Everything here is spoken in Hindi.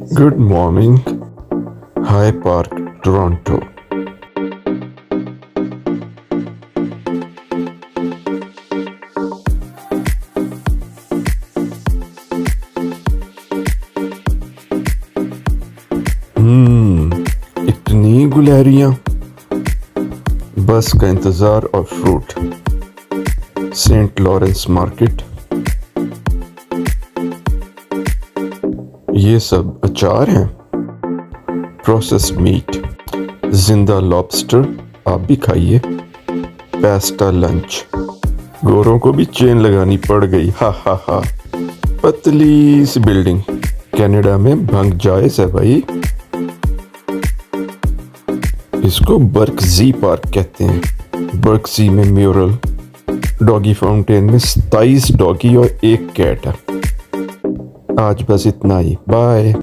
Good morning, High Park, Toronto. इतनी गुलहरियां, बस का इंतजार और फ्रूट। Saint Lawrence market. ये सब अचार हैं। प्रोसेस्ड मीट, जिंदा लॉबस्टर, आप भी खाइए। पेस्टा लंच। गोरों को भी चेन लगानी पड़ गई, हा हा हा। पतली सी बिल्डिंग। कनाडा में भंग जायज है भाई। इसको बर्कजी पार्क कहते हैं। बर्कजी में म्यूरल, डॉगी फाउंटेन में 27 डॉगी और 1 कैट है। आज बस इतना ही, बाय।